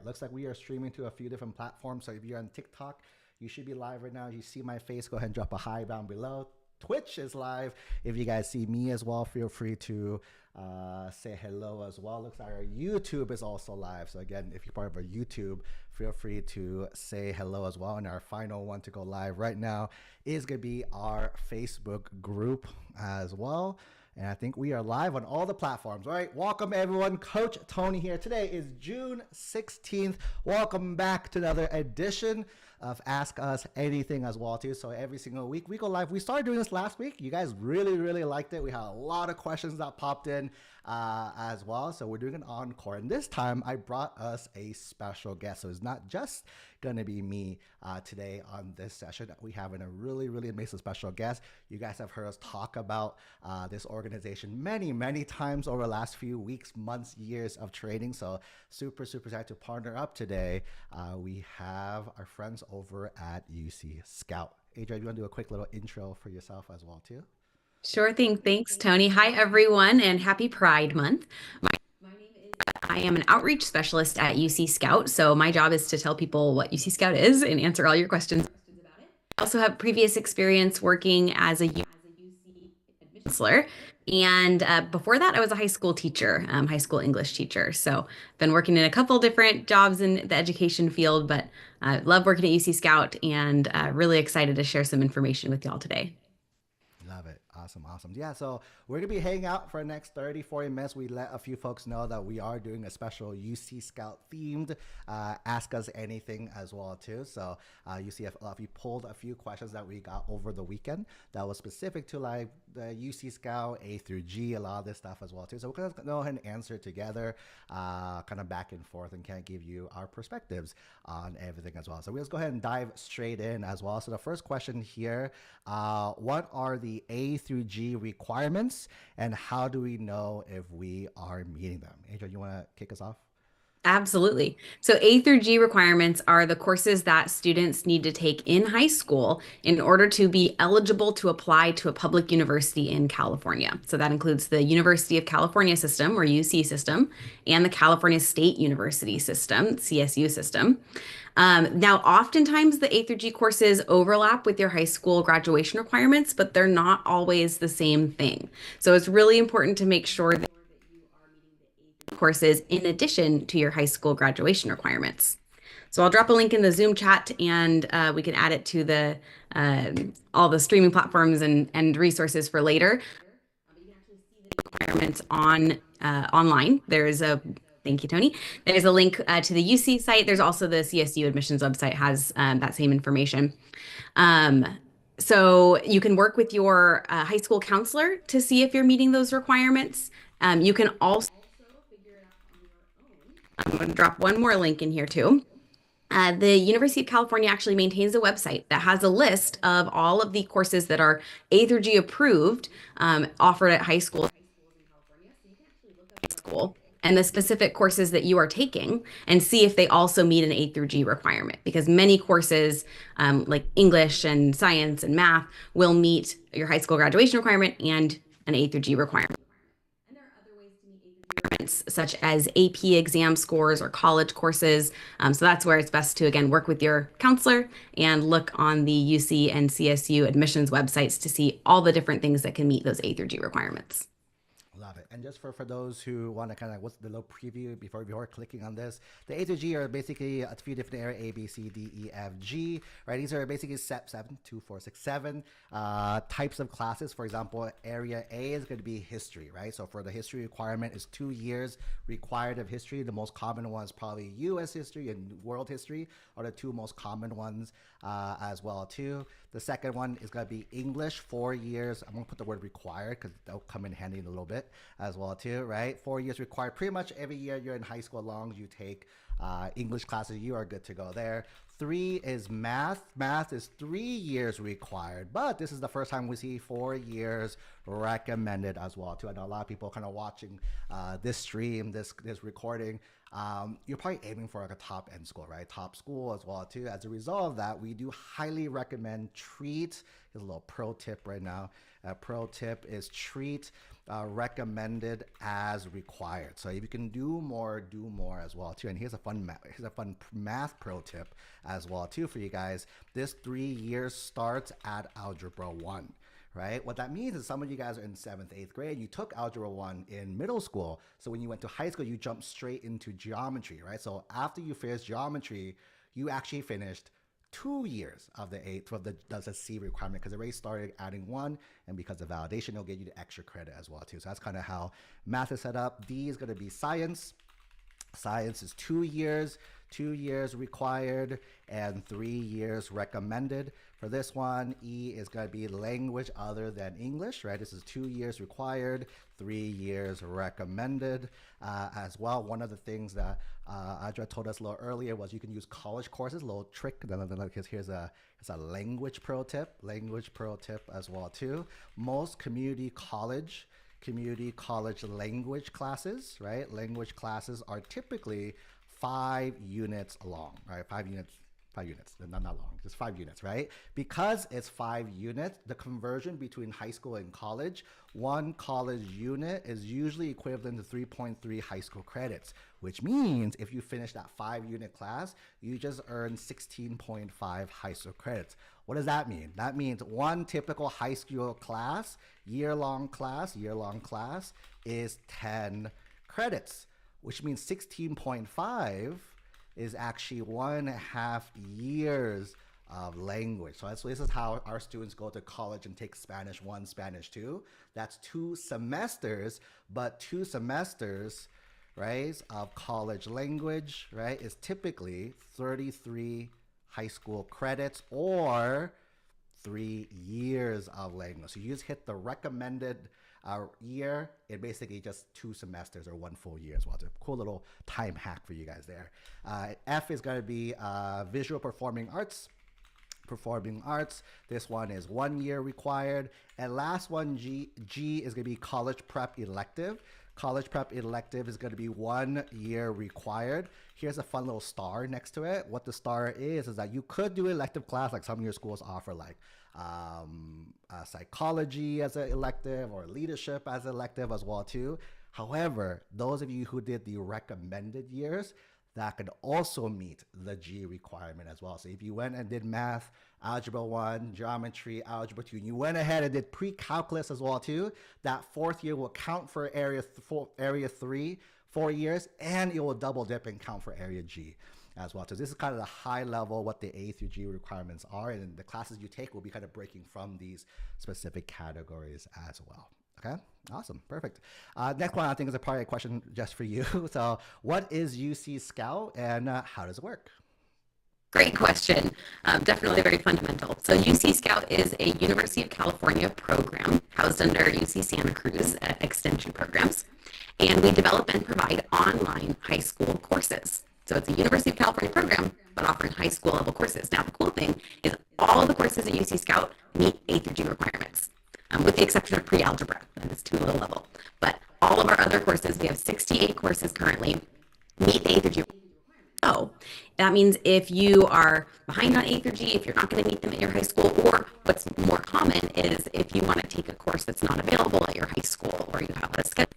looks like we are streaming to a few different platforms. So if you're on TikTok, you should be live right now. You see my face, go ahead and drop a hi down below. Twitch is live. If you guys see me as well, feel free to say hello as well. Looks like our YouTube is also live. So again, if you're part of our YouTube, feel free to say hello as well. And our final one to go live right now is going to be our Facebook group as well. And I think we are live on all the platforms. All right, welcome everyone. Coach Tony here. Today is June 16th. Welcome back to another edition of Ask Us Anything as well too. So every single week we go live. We started doing this last week. You guys really liked it. We had a lot of questions that popped in as well. So we're doing an encore. And this time I brought us a special guest. So it's not just going to be me today on this session. We have a really amazing special guest. You guys have heard us talk about this organization many times over the last few weeks, months, years of training. So super excited to partner up today. We have our friends over at UC Scout. Adrian, you want to do a quick little intro for yourself as well too? Sure thing. Thanks, Tony. Hi, everyone, and happy Pride Month. I am an outreach specialist at UC Scout, so my job is to tell people what UC Scout is and answer all your questions about it. I also have previous experience working as a UC counselor, and before that, I was a high school teacher, high school English teacher. So been working in a couple different jobs in the education field, but I love working at UC Scout and really excited to share some information with y'all today. Love it. Awesome. Yeah, so we're going to be hanging out for the next 40 minutes. We let a few folks know that we are doing a special UC Scout themed Ask Us Anything as well too. So you see if you pulled a few questions that we got over the weekend that was specific to like the UC Scout A through G, a lot of this stuff as well too. So we're going to go ahead and answer together, kind of back and forth, and kind of give you our perspectives on everything as well. So we'll just go ahead and dive straight in as well. So the first question here, what are the A through G requirements and how do we know if we are meeting them? Adrian, you want to kick us off? Absolutely. So A through G requirements are the courses that students need to take in high school in order to be eligible to apply to a public university in California. So that includes the University of California system or UC system and the California State University system, CSU system. Now, oftentimes the A through G courses overlap with your high school graduation requirements, but they're not always the same thing. So it's really important to make sure that courses in addition to your high school graduation requirements. So I'll drop a link in the Zoom chat and we can add it to the all the streaming platforms and resources for later. But you can actually see the requirements on online. Thank you, Tony. There's a link to the UC site. There's also the CSU admissions website has that same information. So you can work with your high school counselor to see if you're meeting those requirements. You can also figure it out on your own. I'm going to drop one more link in here too. The University of California actually maintains a website that has a list of all of the courses that are A through G approved, offered at high schools in California. So you can actually look up high school and the specific courses that you are taking and see if they also meet an A through G requirement, because many courses like English and science and math will meet your high school graduation requirement and an A through G requirement. And there are other ways to meet A through G requirements, such as AP exam scores or college courses. So that's where it's best to, again, work with your counselor and look on the UC and CSU admissions websites to see all the different things that can meet those A through G requirements. Love it. And just for those who want to kind of, what's the little preview before clicking on this, the A to G are basically a few different areas, A, B, C, D, E, F, G, right? These are basically 7 types of classes. For example, area A is going to be history, right? So for the history requirement is 2 years required of history. The most common ones probably U.S. history and world history are the two most common ones as well too. The second one is going to be English, 4 years. I'm going to put the word required because that'll come in handy in a little bit as well too, right? 4 years required. Pretty much every year you're in high school, as long as you take English classes, you are good to go there. 3 is math. Math is 3 years required, but this is the first time we see 4 years recommended as well too. I know a lot of people kind of watching this stream, this recording. You're probably aiming for like a top end school, right? Top school as well too. As a result of that, we do highly recommend Treat. Here's a little pro tip right now. Pro tip is Treat. recommended as required. So if you can do more as well too. And here's a fun math pro tip as well too for you guys. This 3 years starts at Algebra 1. Right? What that means is some of you guys are in 7th, 8th grade. You took Algebra 1 in middle school. So when you went to high school, you jumped straight into geometry, right? So after you finished geometry, you actually finished 2 years of the C requirement because it already started adding 1, and because of validation, it'll get you the extra credit as well too. So that's kind of how math is set up. D is going to be science. Science is 2 years, 2 years required and 3 years recommended. For this one, E is going to be language other than English, right? This is 2 years required, 3 years recommended. As well, one of the things that Audra told us a little earlier was you can use college courses, a little trick. Here's a language pro tip as well too. Most community college language classes, right? Language classes are typically 5 units long, right? 5 units, not long, just 5 units, right? Because it's 5 units, the conversion between high school and college, one college unit is usually equivalent to 3.3 high school credits, which means if you finish that 5-unit class, you just earn 16.5 high school credits. What does that mean? That means one typical high school class, year-long class is 10 credits, which means 16.5 is actually 1.5 years of language. So this is how our students go to college and take Spanish 1, Spanish 2. That's 2 semesters, but 2 semesters, right, of college language, right, is typically 33 high school credits or 3 years of language. So you just hit the recommended year, it basically just 2 semesters or 1 full year as well. It's a cool little time hack for you guys there. F is going to be visual performing arts. This one is 1 year required. And last one, G is going to be college prep elective. College prep elective is going to be 1 year required. Here's a fun little star next to it. What the star is that you could do elective class like some of your schools offer, like psychology as an elective or leadership as an elective as well too. However, those of you who did the recommended years, that could also meet the G requirement as well. So if you went and did math, algebra 1, geometry, algebra 2, and you went ahead and did pre-calculus as well too, that 4th year will count for area 3, 4 years, and it will double dip and count for area G as well. So this is kind of the high level, what the A through G requirements are, and the classes you take will be kind of breaking from these specific categories as well. Okay, awesome, perfect. Next one I think is probably a question just for you. So what is UC Scout and how does it work? Great question. Definitely very fundamental. So UC Scout is a University of California program housed under UC Santa Cruz extension programs. And we develop and provide online high school courses. So it's a University of California program, but offering high school level courses. Now, the cool thing is all of the courses at UC Scout meet A through G requirements, with the exception of pre-algebra, that is too low level. But all of our other courses, we have 68 courses currently, meet A through G. So that means if you are behind on A through G, if you're not going to meet them at your high school, or what's more common is if you want to take a course that's not available at your high school, or you have a schedule,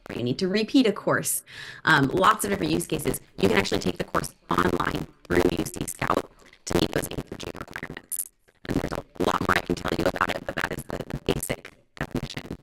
or you need to repeat a course, lots of different use cases, you can actually take the course online through UC Scout to meet those A through G requirements. And there's a lot more I can tell you about it, but that is the basic definition.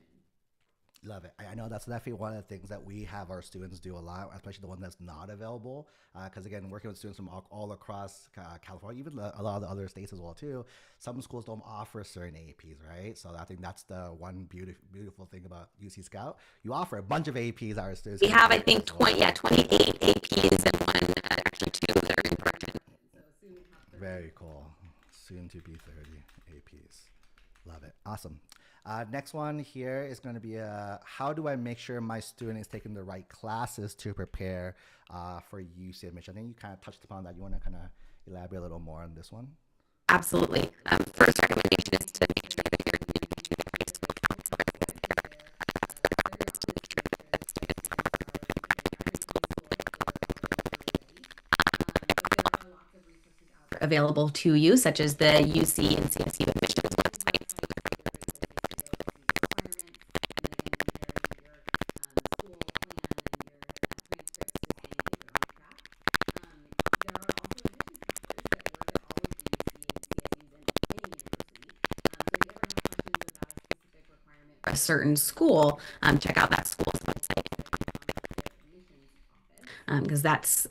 Love it. I know that's definitely one of the things that we have our students do a lot, especially the one that's not available. Because again, working with students from all across California, even a lot of the other states as well too, some schools don't offer certain APs, right? So I think that's the one beautiful thing about UC Scout. You offer a bunch of APs our students. We have, I think, 28 APs and one, actually 2 that are in production. Very cool. Soon to be 30 APs. Love it. Awesome. Next one here is going to be how do I make sure my student is taking the right classes to prepare for UC admission? I think you kind of touched upon that. You want to kind of elaborate a little more on this one? Absolutely. First recommendation is to make sure that you're communicating with high school counselors. Available to you, such as the UC and CSU admissions websites. a certain school, check out that school's website because that's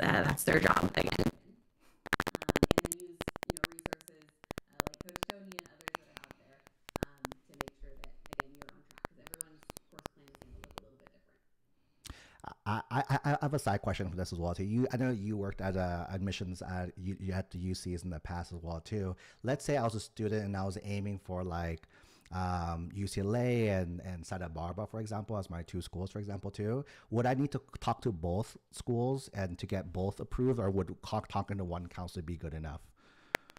their job again. And then use resources like Coach Tony and others that are out there to make sure that again you're on track because everyone's course plan is going to look a little bit different. I have a side question for this as well too. I know you worked at admissions you had the UCs in the past as well too. Let's say I was a student and I was aiming for like UCLA and Santa Barbara, for example, as my two schools, for example, too. Would I need to talk to both schools and to get both approved, or would talking to one counselor be good enough?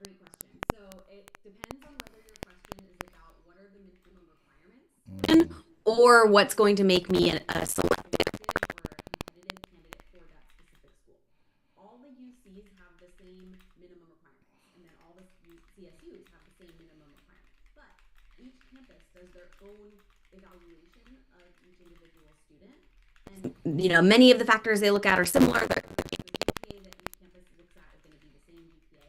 Great question. So it depends on whether your question is about what are the minimum requirements or what's going to make me a selective or a competitive candidate for that specific school. All the UCs have the same minimum requirements, and then all the CSUs have the same minimum requirements. But each campus does their own evaluation of each individual student. And many of the factors they look at are similar. The GPA that each campus looks at is going to be the same GPA,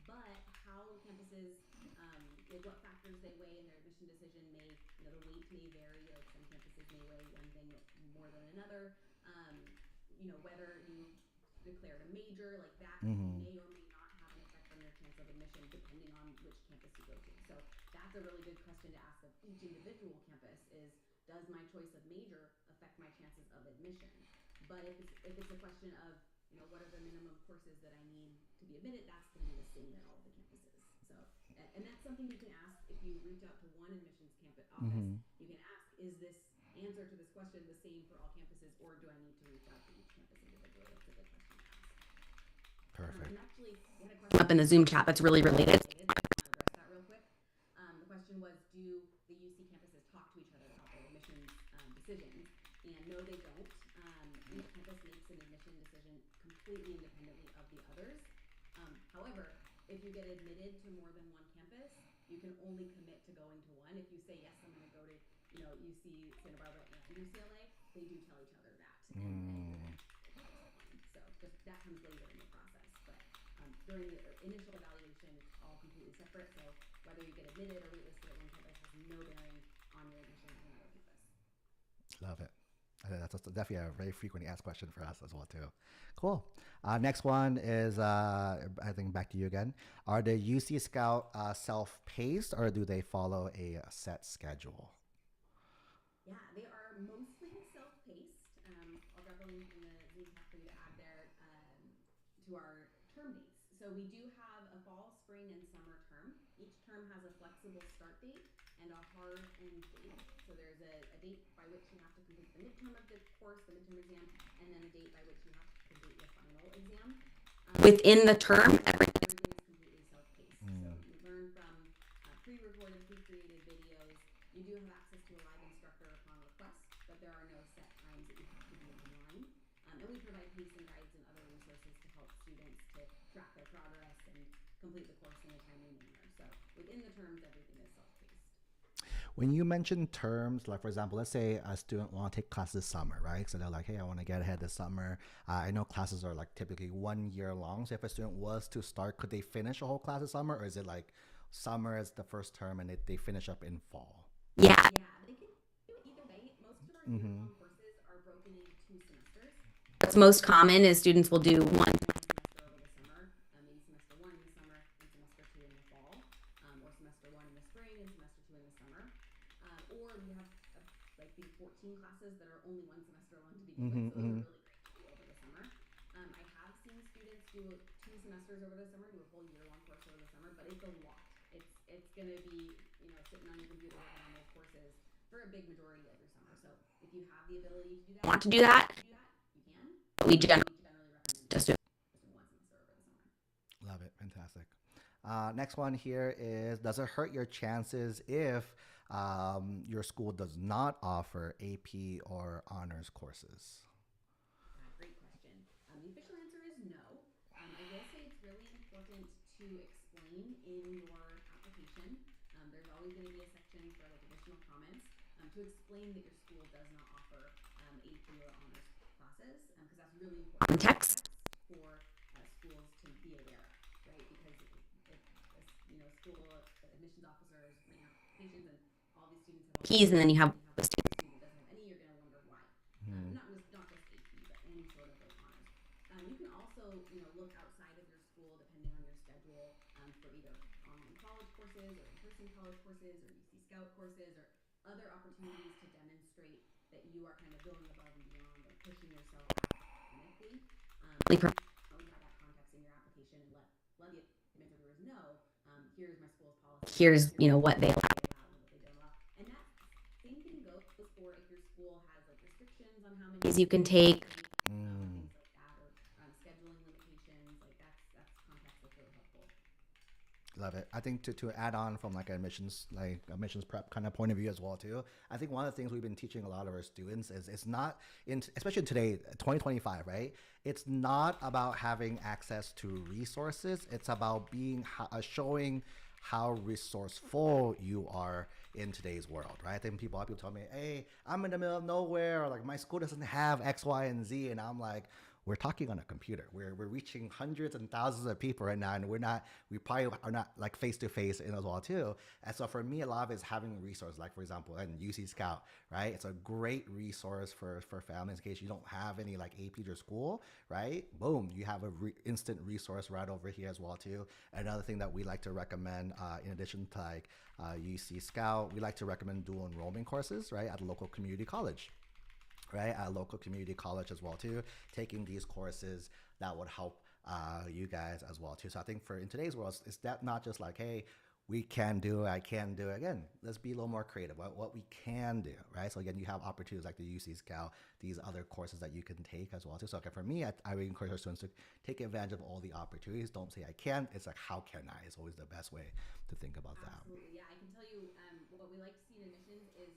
but how campuses, like what factors they weigh in their admission decision may, the weight may vary. Like some campuses may weigh one thing more than another. Whether you declared a major like that Mm-hmm. may or may not have an effect on your chance of admission depending on which campus you go to. So that's a really good question to ask of each individual campus is, does my choice of major affect my chances of admission? But if it's a question of, what are the minimum courses that I need to be admitted, that's going to be the same at all of the campuses. So, and that's something you can ask if you reach out to one admissions campus office. Mm-hmm. You can ask, is this answer to this question the same for all campuses, or do I need to reach out to each campus individually? That's a good question to ask. Perfect. And actually, we had a question up in the Zoom chat that's really related. I want to address that real quick. The question was, do the UC campuses talk to each other about their admissions decisions? And no, they don't. Each campus makes an admission decision completely independently of the others. However, if you get admitted to more than one campus, you can only commit to going to one. If you say, yes, I'm going to go to UC Santa Barbara and UCLA, they do tell each other that. So just that comes later in the process. But during the initial evaluation, it's all completely separate. So whether you get admitted or waitlisted at one campus has no bearing on your admission at another campus. Love it. I think that's definitely a very frequently asked question for us as well too. Cool. Next one is I think back to you again. Are the UC Scout self-paced or do they follow a set schedule? Yeah, they are mostly self-paced. I'll drop a link in the Zoom chat for you to add there to our term dates. So we do have a fall, spring, and summer term. Each term has a flexible start date and a hard end date. So there's a date by which you have to complete the midterm of the course, the midterm exam, and then a date by which you have to complete your final exam. Within the term, everything is completely self-paced. So you learn from pre-recorded, pre-created videos. You do have access to a live instructor upon request, but there are no set times that you have to be online. And we provide pacing guides and other resources to help students to track their progress and complete the course in a timely manner. So within the terms, everything is self-paced. When you mention terms, like for example, let's say a student want to take classes this summer, right? So they're like, hey, I want to get ahead this summer. I know classes are like typically 1 year long. So if a student was to start, could they finish a whole class this summer, or is it like summer is the first term and they finish up in fall? Yeah, they can do it either way. Most of our Mm-hmm. year-long courses are broken into 2 semesters. What's most common is students will do one semester over the summer, maybe semester 1 in the summer and semester 2 in the fall, or semester 1 in the spring and semester 2 in the summer. Or we have like these 14 classes that are only 1 semester long to begin with, so those are really great to do over the summer. I have seen students do 2 semesters over the summer, do a whole year-long course over the summer, but it's a lot. It's going to be sitting on your computer working on those courses for a big majority of your summer. So if you have the ability to do that, want to do that, you can. But we generally recommend just doing 1 semester over the summer. Love it. Fantastic. Next one here is, does it hurt your chances if your school does not offer AP or honors courses? Great question. The official answer is no. I will say it's really important to explain in your application. There's always going to be a section for like additional comments to explain that your school does not offer AP or honors classes because that's really important context for schools to be aware of, right? Because if school admissions officers bring applications and APs, and then you have a student that doesn't have any, you're going to wonder why. Mm. Not just AP, but any sort of like honors. You can also, look outside of your school depending on your schedule for either online college courses or in-person college courses or UC Scout courses or other opportunities to demonstrate that you are kind of going above and beyond or pushing yourself academically. Provide that context in your application and let the interviewers know, here's my school's policy. Here's, what they allow and what they don't allow. And that same thing goes for if your school has like restrictions on how many you can take, or Mm. things like that, or scheduling limitations. Like that's context that's really helpful. Love it. I think to add on from like admissions prep kind of point of view as well too. I think one of the things we've been teaching a lot of our students is it's not in, especially today 2025, right? It's not about having access to resources. It's about being showing how resourceful you are in today's world, right? I think a lot of people tell me, "Hey, I'm in the middle of nowhere. Or like my school doesn't have X, Y, and Z," and I'm like, we're talking on a computer. We're reaching hundreds and thousands of people right now, and we probably are not like face to face in as well too. And so for me, a lot of it is having resources, like for example, in UC Scout, right? It's a great resource for families in case you don't have any like APs or school, right? Boom, you have a instant resource right over here as well too. Another thing that we like to recommend, in addition to like UC Scout, we like to recommend dual enrollment courses, right, at a local community college, right, at a local community college as well too, taking these courses that would help you guys as well too. So I think for in today's world, it's that not just like, hey, we can do it, I can do it. Again, let's be a little more creative. What we can do, right? So again, you have opportunities like the UC Scout, these other courses that you can take as well too. So okay, for me, I would encourage our students to take advantage of all the opportunities. Don't say I can. It's like how can I? Is always the best way to think about that. Absolutely, yeah. I can tell you what we like to see in admissions is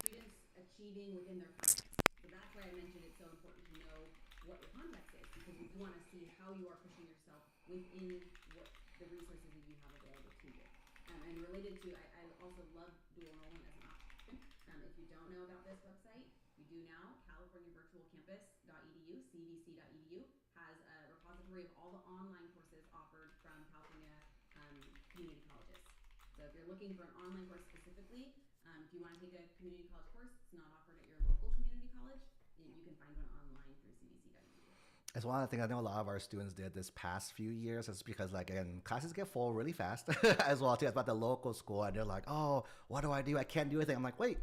students achieving within their context. So that's why I mentioned it's so important to know what your context is because we want to see how you are pushing yourself within what the resources that you have available to you. And related to, I also love dual enrollment as an option. If you don't know about this website, you do now. CaliforniaVirtualCampus.edu, cvc.edu, has a repository of all the online courses offered from California community colleges. So if you're looking for an online course specifically, if you want to take a community college course, it's not offered at your local community college. You can find one online through cvc.edu. It's one of the things I know a lot of our students did this past few years. It's because like again, classes get full really fast as well too. It's about the local school, and they're like, "Oh, what do I do? I can't do anything." I'm like, "Wait,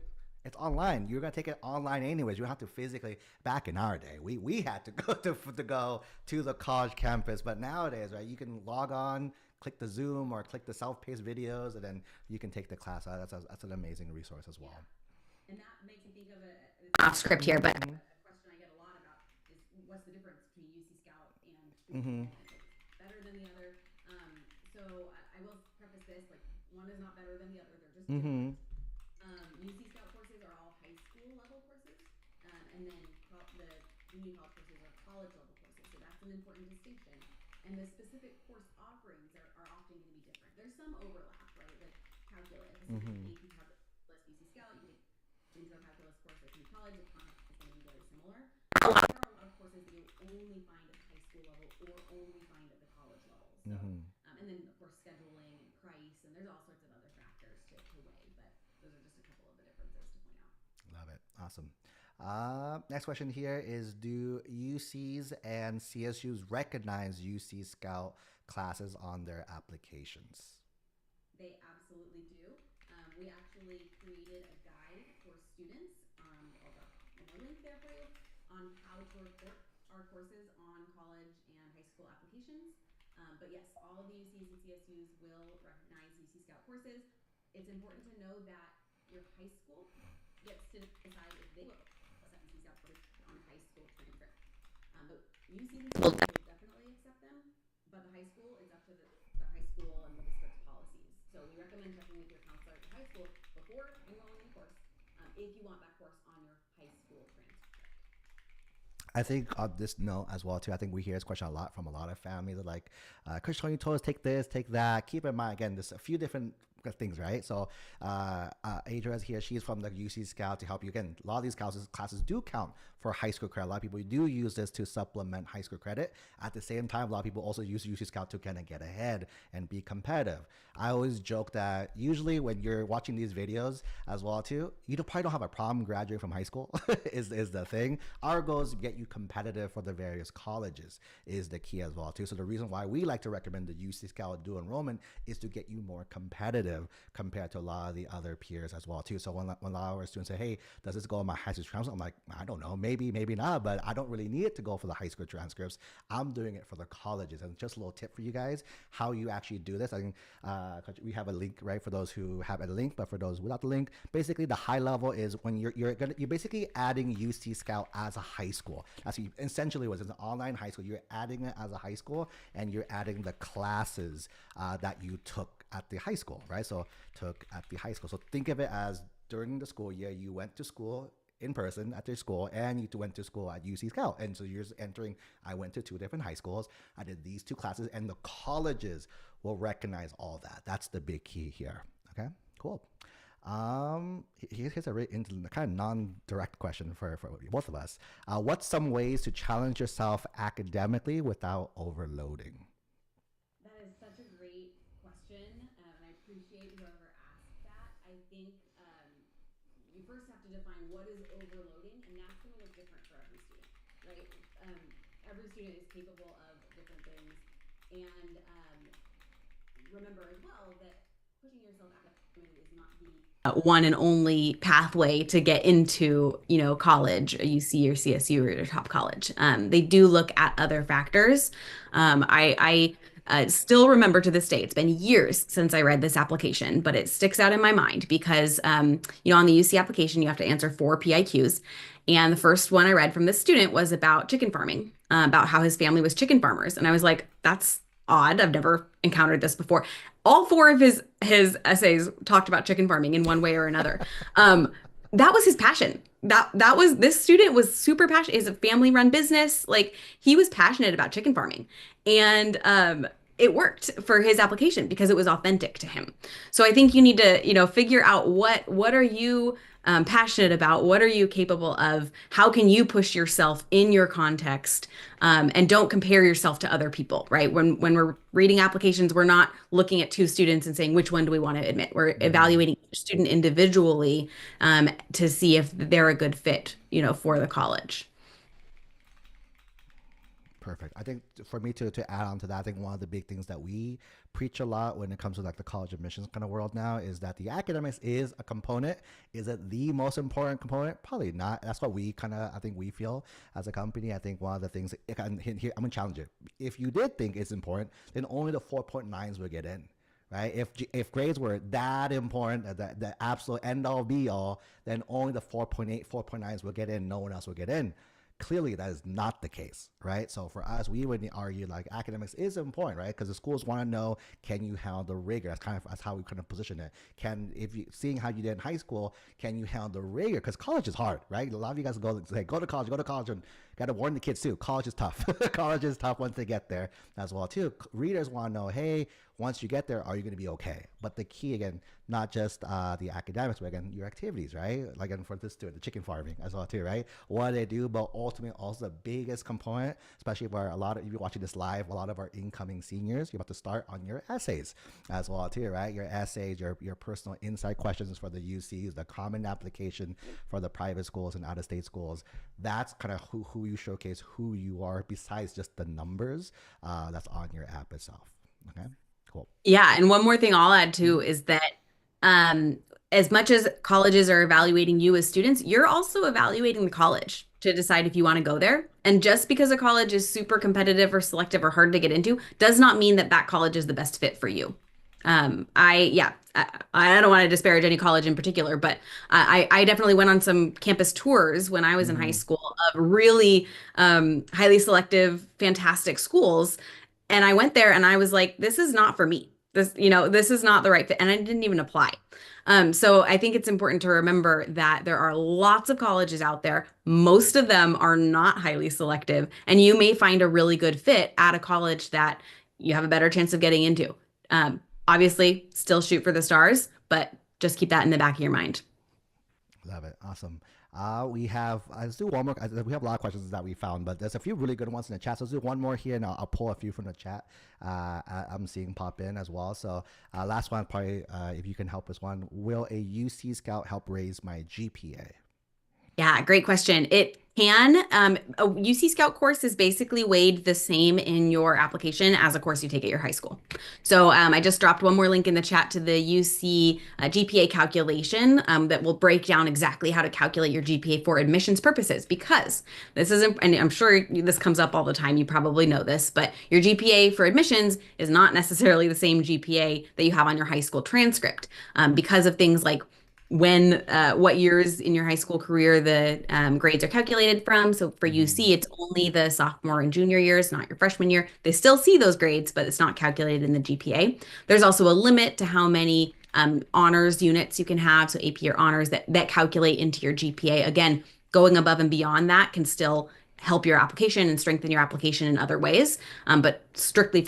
it's online. You're gonna take it online anyways. You don't have to physically." Back in our day, we had to go to the college campus, but nowadays, right, you can log on, click the Zoom or click the self-paced videos, and then you can take the class. That's an amazing resource as well. Yeah. And that makes me think of off script here, but Mm-hmm. a question I get a lot about is what's the difference between UC Scout and Mm-hmm. better than the other? So I will preface this like one is not better than the other; they're just Mm-hmm. different. UC Scout courses are all high school level courses, and then the community college courses are college level courses. So that's an important distinction. And the specific course offerings are often going to be different. There's some overlap, right? Like calculus, Mm-hmm. AP calculus, UC Scout, you take intro calculus course at community college, the content is going to be very similar. There are a lot of courses that you'll only find at the high school level or only find at the college level. So, Mm-hmm. and then of course scheduling and price, and there's all sorts of other factors to weigh. But those are just a couple of the differences to point out. Love it. Awesome. Next question here is: do UCs and CSUs recognize UC Scout classes on their applications? They absolutely do. We actually created a guide for students. A link there for you on how to report our courses on college and high school applications. But yes, all of the UCs and CSUs will recognize UC Scout courses. It's important to know that your high school gets to decide if they will accept UC Scout courses on a high school transcript. But UCs and CSUs will definitely accept them, but the high school, it's up to the high school and the district's policies. So we recommend checking with your counselor at your high school before enrolling in the course if you want that course on your high school transcript. I think on this note as well too. I think we hear this question a lot from a lot of families. They're like, "Coach Tony told us take this, take that." Keep in mind again, there's a few different things, right? So Adria is here. She's from the UC Scout to help you. Again, a lot of these classes do count for high school credit. A lot of people do use this to supplement high school credit. At the same time, a lot of people also use UC Scout to kind of get ahead and be competitive. I always joke that usually when you're watching these videos as well too, you probably don't have a problem graduating from high school is the thing. Our goal is to get you competitive for the various colleges is the key as well too. So the reason why we like to recommend the UC Scout dual enrollment is to get you more competitive compared to a lot of the other peers as well too. So when a lot of our students say, hey, does this go on my high school transcripts? I'm like, I don't know, maybe not, but I don't really need it to go for the high school transcripts. I'm doing it for the colleges. And just a little tip for you guys, how you actually do this. I think we have a link, right, for those who have a link, but for those without the link, basically the high level is when you're basically adding UC Scout as a high school. That's essentially what it's an online high school. You're adding it as a high school, and you're adding the classes that you took at the high school, right? So took at the high school. So think of it as during the school year, you went to school in person at their school, and you went to school at UC Scout. And so you're entering, I went to two different high schools. I did these two classes, and the colleges will recognize all that. That's the big key here. Okay, cool. Here's a really kind of non-direct question for both of us. What's some ways to challenge yourself academically without overloading? That is such a great question, and I appreciate whoever asked that. I think you first have to define what is overloading, and that's going to look different for every student, right? Every student is capable of different things, and remember as well that pushing yourself academically is not the one and only pathway to get into, college, a UC or CSU or your top college. They do look at other factors. I still remember to this day, it's been years since I read this application, but it sticks out in my mind because, on the UC application, you have to answer 4 PIQs. And the first one I read from this student was about chicken farming, about how his family was chicken farmers. And I was like, that's odd. I've never encountered this before. All 4 of his essays talked about chicken farming in one way or another. That was his passion. That was this student was super passionate. It's a family run business. Like he was passionate about chicken farming, and it worked for his application because it was authentic to him. So I think you need to figure out what are you passionate about? What are you capable of? How can you push yourself in your context? And don't compare yourself to other people, right? When we're reading applications, we're not looking at 2 students and saying, which one do we want to admit? We're evaluating each student individually to see if they're a good fit, for the college. Perfect. I think for me to add on to that, I think one of the big things that we preach a lot when it comes to like the college admissions kind of world now is that the academics is a component. Is it the most important component? Probably not. That's what we I think we feel as a company. I think one of the things, here, I'm going to challenge it. If you did think it's important, then only the 4.9s will get in. Right? If grades were that important, the absolute end all be all, then only the 4.8, 4.9s will get in. No one else will get in. Clearly, that is not the case, right? So for us, we would argue like academics is important, right? Because the schools want to know, can you handle the rigor? That's how we kind of position it. Seeing how you did in high school, can you handle the rigor? Because college is hard, right? A lot of you guys go to college, and got to warn the kids too. College is tough. College is tough once they get there as well too. Readers want to know, hey, once you get there, are you going to be okay? But the key again, not just the academics, but again your activities, right? Like again, for this student, the chicken farming as well too, right? What do they do? But ultimately, also the biggest component, especially for if you're watching this live, a lot of our incoming seniors, you're about to start on your essays as well too, right? Your essays, your personal insight questions for the UCs, the common application for the private schools and out-of-state schools. That's kind of who you showcase who you are besides just the numbers that's on your app itself. Okay, cool. Yeah, and one more thing I'll add too is that um, as much as colleges are evaluating you as students, you're also evaluating the college to decide if you want to go there. And just because a college is super competitive or selective or hard to get into does not mean that that college is the best fit for you. I don't want to disparage any college in particular, but I definitely went on some campus tours when I was in high school of really highly selective, fantastic schools. And I went there and I was like, this is not for me. This is not the right fit. And I didn't even apply. So I think it's important to remember that there are lots of colleges out there. Most of them are not highly selective, and you may find a really good fit at a college that you have a better chance of getting into. Obviously, still shoot for the stars, but just keep that in the back of your mind. Love it. Awesome. Let's do one more. We have a lot of questions that we found, but there's a few really good ones in the chat. So let's do one more here, and I'll pull a few from the chat. I'm seeing pop in as well. So last one, probably, if you can help us one. Will a UC Scout help raise my GPA? Yeah, great question. It can. A UC Scout course is basically weighed the same in your application as a course you take at your high school. So I just dropped one more link in the chat to the UC GPA calculation that will break down exactly how to calculate your GPA for admissions purposes, because this isn't, and I'm sure this comes up all the time, you probably know this, but your GPA for admissions is not necessarily the same GPA that you have on your high school transcript because of things like what years in your high school career the grades are calculated from. So for UC, it's only the sophomore and junior years, not your freshman year. They still see those grades, but it's not calculated in the GPA. There's also a limit to how many honors units you can have, so AP or honors that calculate into your GPA. Again, going above and beyond that can still help your application and strengthen your application in other ways, but strictly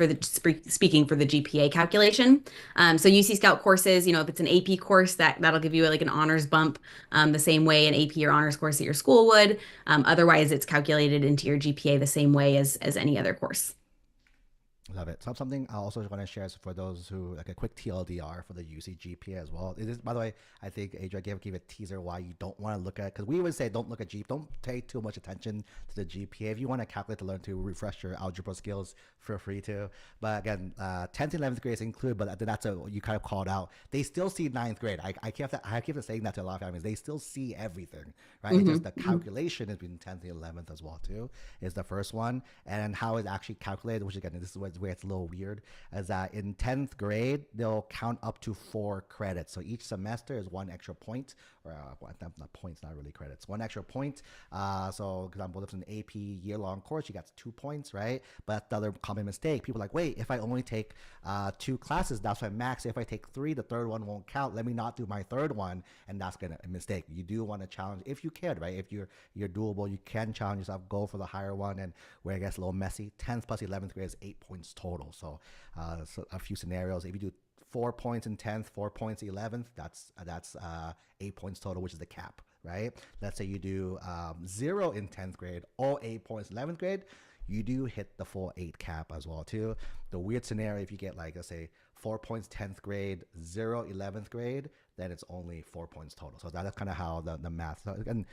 speaking for the GPA calculation. So UC Scout courses, if it's an AP course, that'll give you like an honors bump the same way an AP or honors course at your school would. Otherwise, it's calculated into your GPA the same way as any other course. Love it. So something I also want to share is for those who like a quick TLDR for the UC GPA as well. It is, by the way, I think Adria gave a teaser why you don't want to look at, because we always say don't look at GPA, don't pay too much attention to the GPA. If you want to calculate to learn to refresh your algebra skills, feel free to. But again, 10th and 11th grade is included, but that's you kind of called out. They still see 9th grade. I keep saying that to a lot of families. They still see everything, right? It's just the calculation is between 10th and 11th as well too, is the first one. And how it's actually calculated, which again, this is where it's a little weird, is that in 10th grade, they'll count up to 4 credits. So each semester is 1 extra point, or not points, not really credits, 1 extra point. So, for example, if it's an AP year-long course, you got 2 points, right? But that's the other common mistake. People are like, wait, if I only take 2 classes, that's my max. If I take 3, the third one won't count. Let me not do my third one, and that's gonna a mistake. You do want to challenge, if you can, right? If you're doable, you can challenge yourself, go for the higher one. And where it gets a little messy, 10th plus 11th grade is 8 points total. So a few scenarios. If you do 4 points in 10th, 4 points in 11th, that's 8 points total, which is the cap, right? Let's say you do 0 in 10th grade, all 8 points in 11th grade, you do hit the full 8 cap as well too. The weird scenario, if you get like, let's say 4 points 10th grade, 0 11th grade, then it's only 4 points total. So that's kind of how the math. And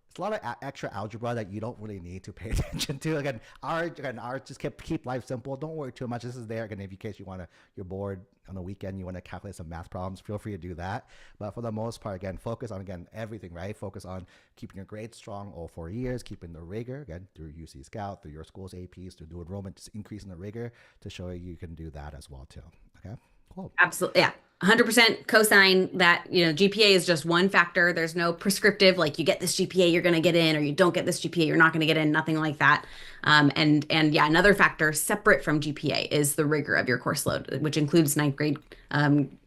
it's a lot of extra algebra that you don't really need to pay attention to. Again, art just keep life simple. Don't worry too much. This is there again in case you're bored on a weekend, you want to calculate some math problems. Feel free to do that. But for the most part, again, focus on everything, right? Focus on keeping your grades strong all 4 years, keeping the rigor again through UC Scout, through your school's APs, to do enrollment, just increasing the rigor to show you can do that as well too. Okay, cool. Absolutely, yeah. 100% cosign that, GPA is just one factor. There's no prescriptive, like you get this GPA, you're going to get in, or you don't get this GPA, you're not going to get in, nothing like that. And yeah, another factor separate from GPA is the rigor of your course load, which includes 9th grade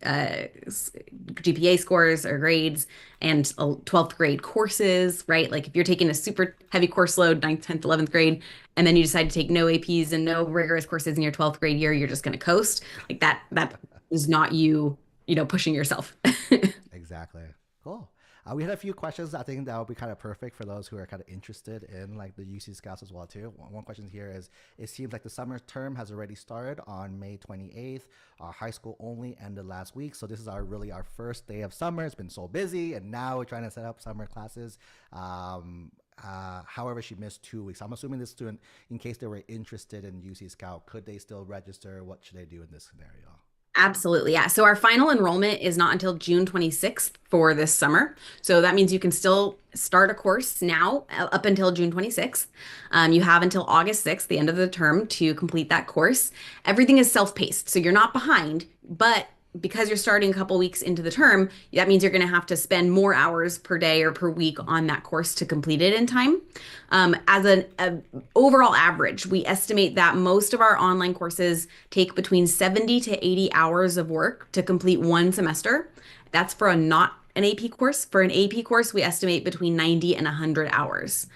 GPA scores or grades and 12th grade courses, right? Like if you're taking a super heavy course load, 9th, 10th, 11th grade, and then you decide to take no APs and no rigorous courses in your 12th grade year, you're just going to coast. Like that is not you pushing yourself. Exactly. Cool. We had a few questions. I think that would be kind of perfect for those who are kind of interested in like the UC Scouts as well too. One question here is, it seems like the summer term has already started on May 28th. Our high school only ended last week. So this is our first day of summer. It's been so busy, and now we're trying to set up summer classes. However, she missed 2 weeks. I'm assuming this student, in case they were interested in UC Scout, could they still register? What should they do in this scenario? Absolutely. Yeah. So our final enrollment is not until June 26th for this summer. So that means you can still start a course now up until June 26th. You have until August 6th, the end of the term, to complete that course. Everything is self-paced, so you're not behind, but because you're starting a couple weeks into the term, that means you're going to have to spend more hours per day or per week on that course to complete it in time. As an overall average, we estimate that most of our online courses take between 70 to 80 hours of work to complete one semester. That's for a not an AP course. For an AP course, we estimate between 90 and 100 hours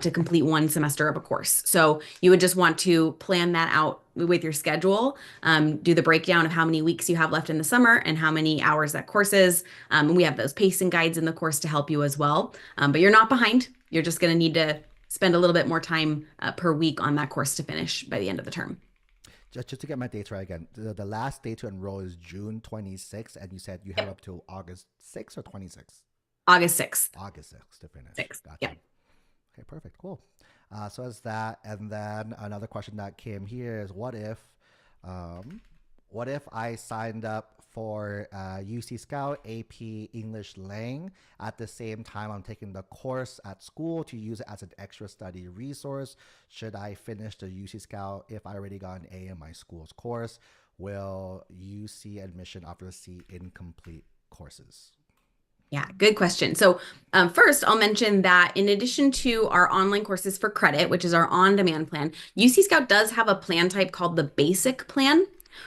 to complete one semester of a course. So you would just want to plan that out with your schedule, do the breakdown of how many weeks you have left in the summer and how many hours that course is. And we have those pacing guides in the course to help you as well. But you're not behind. You're just going to need to spend a little bit more time per week on that course to finish by the end of the term. Just to get my dates right again, the last day to enroll is June 26th, and you said you have Yep. up to August 6th or 26th? August 6th. August 6th to finish. 6th. Gotcha. Yep. Okay, perfect. Cool. So as that, and then another question that came here is, what if I signed up for UC Scout AP English Lang at the same time I'm taking the course at school to use it as an extra study resource? Should I finish the UC Scout if I already got an A in my school's course? Will UC admission offer C incomplete courses? Yeah, good question. So, first, I'll mention that in addition to our online courses for credit, which is our on-demand plan, UC Scout does have a plan type called the Basic Plan,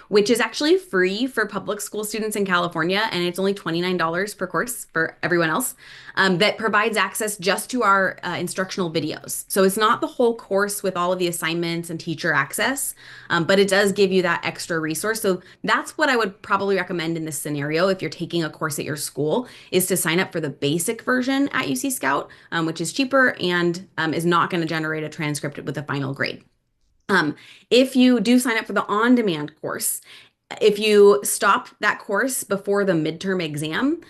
which is actually free for public school students in California, and it's only $29 per course for everyone else, that provides access just to our instructional videos. So it's not the whole course with all of the assignments and teacher access, but it does give you that extra resource. So that's what I would probably recommend in this scenario if you're taking a course at your school, is to sign up for the basic version at UC Scout, which is cheaper and is not going to generate a transcript with a final grade. If you do sign up for the on-demand course, if you stop that course before the midterm exam,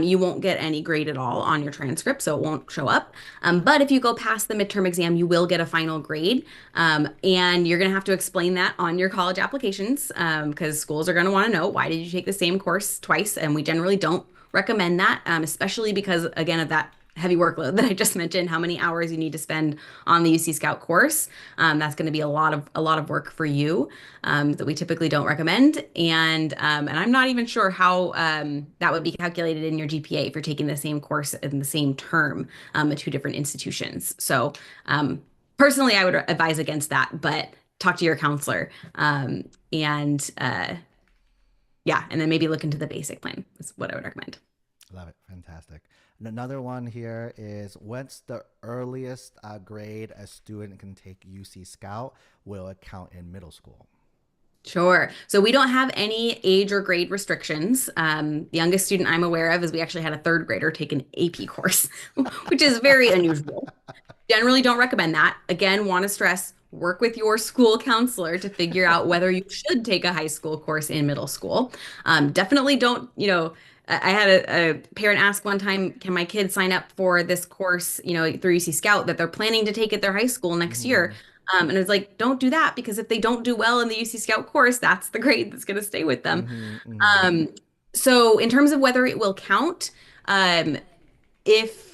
you won't get any grade at all on your transcript, so it won't show up. But if you go past the midterm exam, you will get a final grade, and you're going to have to explain that on your college applications because schools are going to want to know, why did you take the same course twice? And we generally don't recommend that, especially because, again, of that heavy workload that I just mentioned, how many hours you need to spend on the UC Scout course. That's going to be a lot of work for you that we typically don't recommend. And I'm not even sure how that would be calculated in your GPA if you're taking the same course in the same term at two different institutions. So personally, I would advise against that, but talk to your counselor and yeah, and then maybe look into the basic plan is what I would recommend. Love it. Fantastic. And another one here is, what's the earliest grade a student can take UC Scout? Will it count in middle school? Sure. So we don't have any age or grade restrictions. The youngest student I'm aware of is we actually had a third grader take an AP course, which is very unusual. Generally don't recommend that. Again, want to stress, work with your school counselor to figure out whether you should take a high school course in middle school. Definitely don't, I had a parent ask one time, can my kid sign up for this course, through UC Scout that they're planning to take at their high school next year? Mm-hmm. And I was like, don't do that, because if they don't do well in the UC Scout course, that's the grade that's going to stay with them. Mm-hmm. Mm-hmm. So in terms of whether it will count, if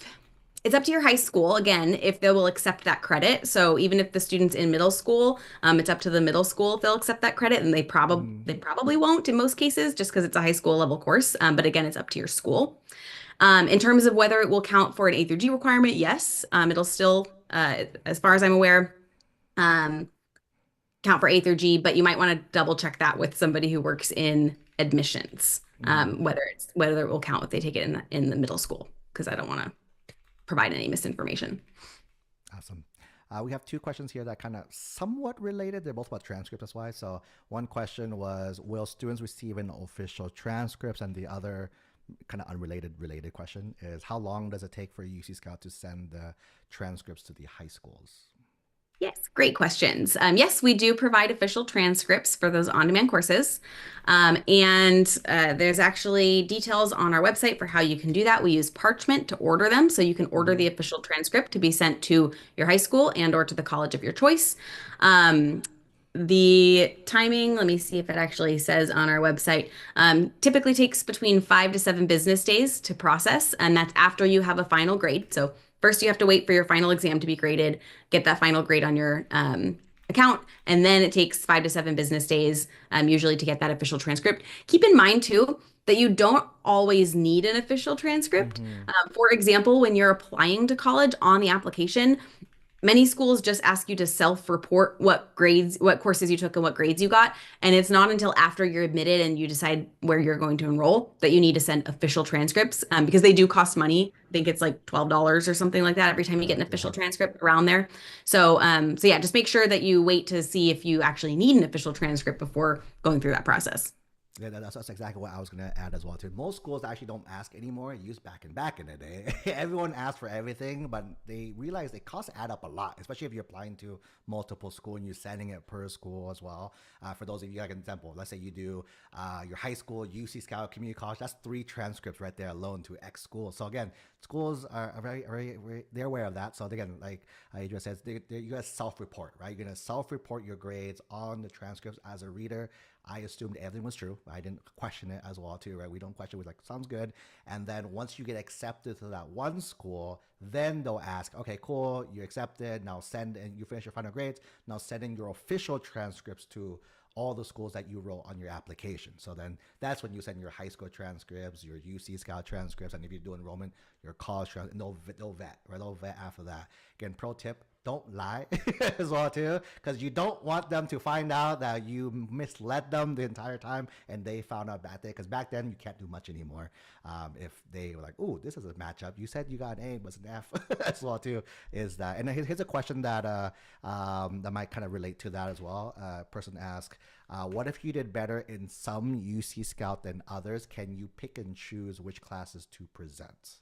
it's up to your high school, again, if they will accept that credit. So even if the student's in middle school, it's up to the middle school if they'll accept that credit, and they probably won't in most cases, just because it's a high school level course. But again, it's up to your school. In terms of whether it will count for an A through G requirement, yes, it'll still, as far as I'm aware, count for A through G, but you might want to double check that with somebody who works in admissions, Mm-hmm. whether it will count if they take it in the middle school, because I don't want to provide any misinformation. Awesome. We have two questions here that kind of somewhat related. They're both about transcripts, that's why. So one question was, will students receive an official transcripts? And the other kind of related question is, how long does it take for UC Scout to send the transcripts to the high schools? Yes, great questions. Yes, we do provide official transcripts for those on-demand courses. And there's actually details on our website for how you can do that. We use Parchment to order them. So you can order Mm-hmm. the official transcript to be sent to your high school and or to the college of your choice. The timing, let me see if it actually says on our website, typically takes between 5 to 7 business days to process, and that's after you have a final grade. So first you have to wait for your final exam to be graded, get that final grade on your account, and then it takes 5 to 7 business days usually to get that official transcript. Keep in mind too that you don't always need an official transcript. Mm-hmm. For example, when you're applying to college on the application, Many schools just ask you to self-report what grades, what courses you took and what grades you got. And it's not until after you're admitted and you decide where you're going to enroll that you need to send official transcripts, because they do cost money. I think it's like $12 or something like that every time you get an Correct. Yeah. official transcript around there. So yeah, just make sure that you wait to see if you actually need an official transcript before going through that process. Yeah, that's exactly what I was gonna add as well too. Most schools actually don't ask anymore. It used back in the day. Everyone asked for everything, but they realize it costs add up a lot, especially if you're applying to multiple school and you're sending it per school as well. For those of you, like an example, let's say you do your high school, UC Scout, community college. That's 3 transcripts right there alone to X school. So again, schools are very they're aware of that. So again, like Adrian says, you gotta self-report, right? You're gonna self-report your grades on the transcripts as a reader. I assumed everything was true. I didn't question it as well too, right? We don't question. We're like, sounds good. And then once you get accepted to that one school, then they'll ask, okay, cool, you accepted. Now send, and you finish your final grades. Now send in your official transcripts to all the schools that you wrote on your application. So then that's when you send your high school transcripts, your UC Scout transcripts, and if you do enrollment, your college transcripts, and they'll vet, right? They'll vet after that. Again, pro tip, don't lie as well too, because you don't want them to find out that you misled them the entire time and they found out back then, because back then you can't do much anymore. If they were like, "Ooh, this is a matchup, you said you got an A, it was an F," as well too, is that. And here's a question that that might kind of relate to that as well. Person asked, what if you did better in some UC Scout than others? Can you pick and choose which classes to present?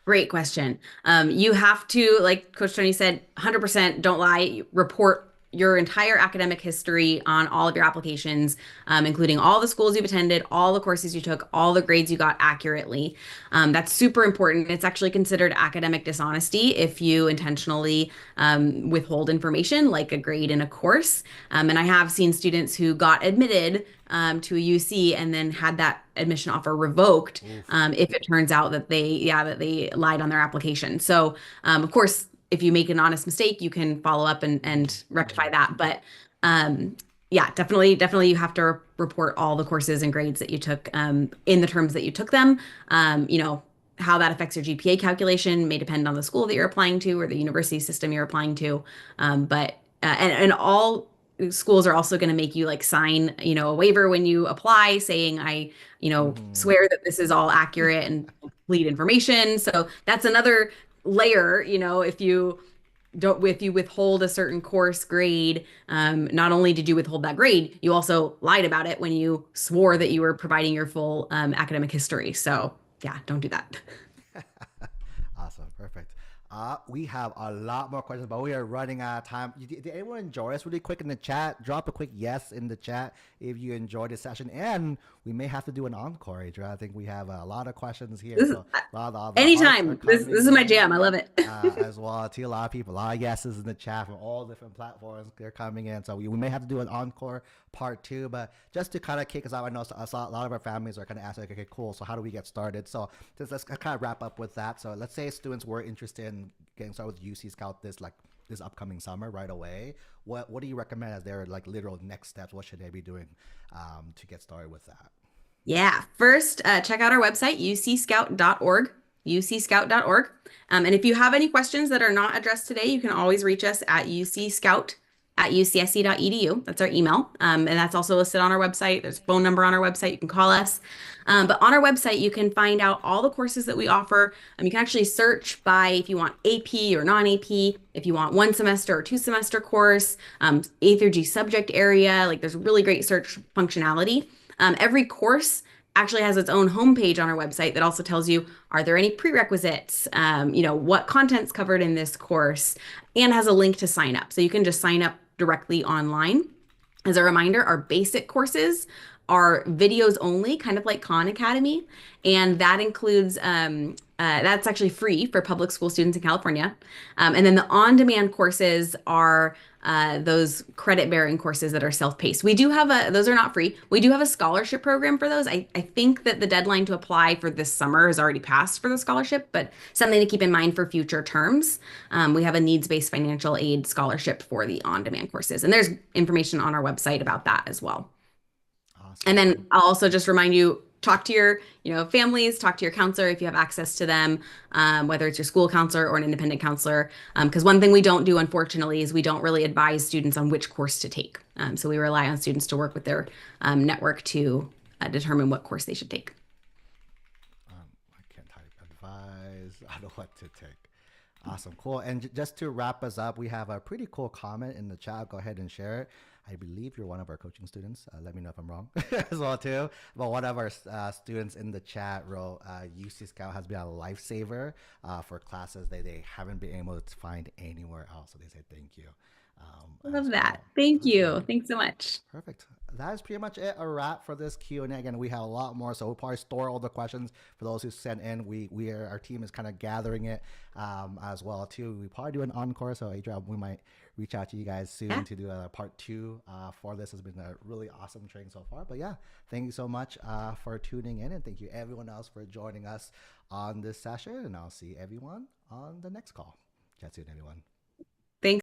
Great question. You have to, like Coach Tony said, 100% don't lie. Report your entire academic history on all of your applications, including all the schools you've attended, all the courses you took, all the grades you got accurately. That's super important. It's actually considered academic dishonesty if you intentionally withhold information like a grade in a course. And I have seen students who got admitted to a UC and then had that admission offer revoked Oof. if it turns out that they lied on their application. So of course, if you make an honest mistake, you can follow up and rectify that. But yeah, definitely you have to report all the courses and grades that you took in the terms that you took them. How that affects your GPA calculation may depend on the school that you're applying to or the university system you're applying to. But all schools are also going to make you like sign, a waiver when you apply saying Mm-hmm. swear that this is all accurate and complete information. So that's another layer, if you withhold a certain course grade, not only did you withhold that grade, you also lied about it when you swore that you were providing your full academic history. So yeah, don't do that. Awesome, perfect. We have a lot more questions, but we are running out of time. Did anyone enjoy us really quick in the chat? Drop a quick yes in the chat if you enjoyed this session. And we may have to do an encore, Adrian. I think we have a lot of questions here. This is So a lot of the hearts are anytime. This coming is my in jam. I love it. as well. I see a lot of people, a lot of yeses in the chat from all different platforms. They're coming in. So we may have to do an encore part 2. But just to kind of kick us out, I saw a lot of our families are kind of asking, like, okay, cool. So how do we get started? So just let's kind of wrap up with that. So let's say students were interested in getting started with UC Scout this upcoming summer right away. What do you recommend as their like literal next steps? What should they be doing to get started with that? Yeah. First, check out our website, ucscout.org, ucscout.org. And if you have any questions that are not addressed today, you can always reach us at ucscout@ucsc.edu. That's our email. And that's also listed on our website. There's a phone number on our website. You can call us. But on our website, you can find out all the courses that we offer. You can actually search by if you want AP or non-AP, if you want 1 semester or 2 semester course, A through G subject area. Like there's really great search functionality. Every course actually has its own homepage on our website that also tells you, are there any prerequisites? What content's covered in this course, and has a link to sign up. So you can just sign up directly online. As a reminder, our basic courses are videos only, kind of like Khan Academy. And that includes, that's actually free for public school students in California. And then the on-demand courses are those credit-bearing courses that are self-paced. Those are not free. We do have a scholarship program for those. I think that the deadline to apply for this summer has already passed for the scholarship, but something to keep in mind for future terms. We have a needs-based financial aid scholarship for the on-demand courses. And there's information on our website about that as well. Awesome. And then I'll also just remind you, talk to your, families, talk to your counselor if you have access to them, whether it's your school counselor or an independent counselor. Because one thing we don't do, unfortunately, is we don't really advise students on which course to take. So we rely on students to work with their network to determine what course they should take. I can't type advise. I don't know what to take. Awesome, cool. And just to wrap us up, we have a pretty cool comment in the chat. Go ahead and share it. I believe you're one of our coaching students. Let me know if I'm wrong as well too. But one of our students in the chat wrote, UC Scout has been a lifesaver for classes that they haven't been able to find anywhere else. So they say thank you. Love that. Thank you. Thanks so much. Perfect. That is pretty much it. A wrap for this Q&A. Again, we have a lot more, so we'll probably store all the questions for those who sent in. Our team is kind of gathering it as well too. We probably do an encore, so Adrian, we might reach out to you guys soon to do a part 2 for this. Has been a really awesome training so far. But yeah, thank you so much for tuning in, and thank you everyone else for joining us on this session. And I'll see everyone on the next call. Chat soon, everyone.